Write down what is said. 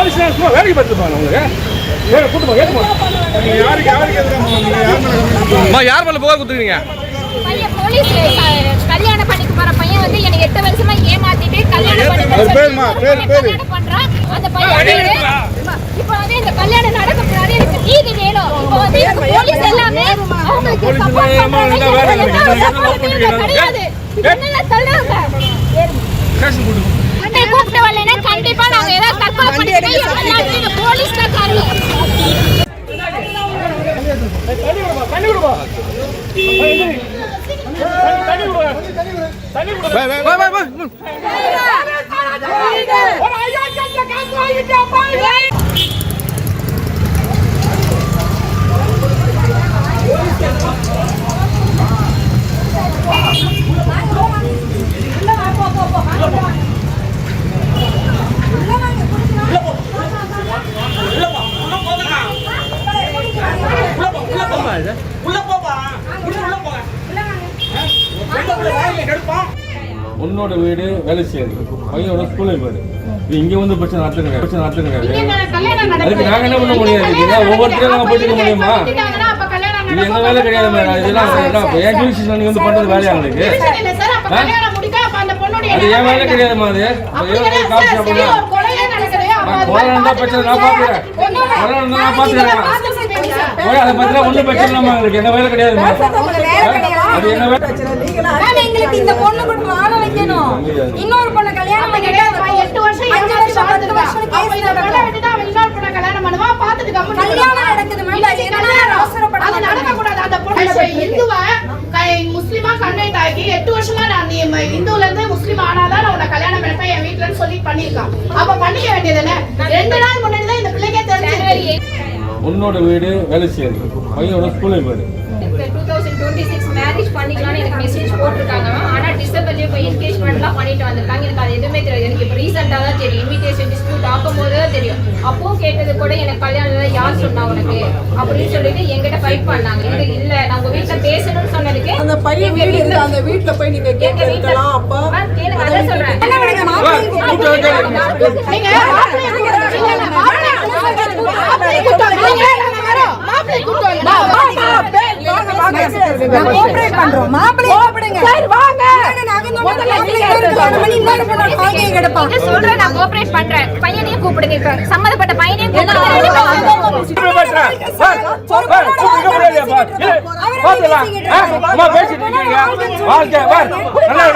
Police வேலைக்கு பார்த்துப்பாங்க உங்களுக்கு யார் மேல புகார் கொடுத்துருக்கீங்க? போலீஸ் கல்யாணம் பண்ணிக்க போற பையன் வந்து எனக்கு 8 வருஷமா ஏமாத்திட்டு கல்யாணம் பண்றான். அந்த பையன் இப்ப வந்து இந்த கல்யாணம் நடக்க போறாரு, எனக்கு நீதி வேணும். இப்ப வந்து போலீஸ் எல்லாமே அவங்களுக்கு கிடையாது. என்னெல்லாம் சொல்றாங்க? அன்னை கூப்பிட்டு வரலைன்னா கண்டிப்பா நாங்க ஏதாவது தற்கொலை பண்ணிட்டு போலீஸ் தான் காரணம். உன்னோட வீடு வேலை செய்யுது, பையனோட ஸ்கூலுக்கு போயிடு. இங்க வந்து பிரச்சனை நடத்துங்க அதுக்கு நாங்க என்ன பண்ண முடியாது? ஒவ்வொருத்தரும் நாங்க போயிட்டு முடியுமா? இது எங்க வேலை கிடையாது மேடம். இதெல்லாம் என் ஜூரிஸ்டிக்ஷன் நீங்க வந்து பண்றது வேலையா உங்களுக்கு? அது என் வேலை கிடையாதுமா. அது காசு கொரோனா பிரச்சனை நான் பாக்குறேன், கொரோனா நான் பாத்துக்கிறேன். அதை பத்தில ஒன்றும் பிரச்சனை இல்லாம எங்களுக்கு எங்க வேலை கிடையாதுமா. அது என்ன வேலை? எங்களுக்கு இந்த பொண்ணு கூட வாழ வைக்கணும். இன்னொரு பொண்ணு கல்யாணம் பண்ணிட்டு 8 வருஷம் 5 வருஷம் 10 வருஷம் கேஸ் நடக்குது. அவன் இன்னொரு பொண்ணு கல்யாணம் பண்ணுவா, பாத்துட்டு கம்மி கல்யாணம் நடக்குது. அது நடக்க கூடாது. அந்த பொண்ணு இந்துவா முஸ்லிமா கன்வெர்ட் ஆகி 8 வருஷமா நான் இந்துல இருந்து முஸ்லிம் ஆனாதான் நான் உன்னை கல்யாணம் பண்ணிப்பேன் என் வீட்டுலன்னு சொல்லி பண்ணிருக்கான். அப்ப பண்ணிக்க வேண்டியதுன்னு 2 நாள் முன்னாடி தான் இந்த பிள்ளைக்கே தெரிஞ்சு. உன்னோட வீடு வேலை செய்யுது, பையனோட ஸ்கூலுக்கு போயிடு. 2026 மேரேஜ் பண்ணிக்கலாம்னு எனக்கு மெசேஜ் போட்டுருக்காங்க. ஆனா டிசம்பர்லயே போய் என்கேஜ்மெண்ட்லாம் பண்ணிட்டு வந்திருக்காங்க. எனக்கு அது எதுவுமே தெரியாது. எனக்கு இப்போ ரீசெண்டா தான் தெரியும். இன்விடேஷன் டிஸ்பியூட் ஆகும்போது தான் தெரியும். அப்போ கேட்டது கூட எனக்கு கல்யாணம் யார் சொன்னா உனக்கு அப்படின்னு சொல்லிட்டு எங்கிட்ட ஃபைட் பண்ணாங்க. இது இல்ல நான் உங்க வீட்டுல பேசணும்னு சொன்னதுக்கு அந்த பையன் வீடு இருக்கு, அந்த வீட்டுல போய் நீங்க கேட்கலாம். அப்ப கேளுங்க, அத சொல்றேன். பையனையும் கூப்பிடுங்க, சம்மந்தப்பட்ட பையனையும் கூப்பிடுங்க.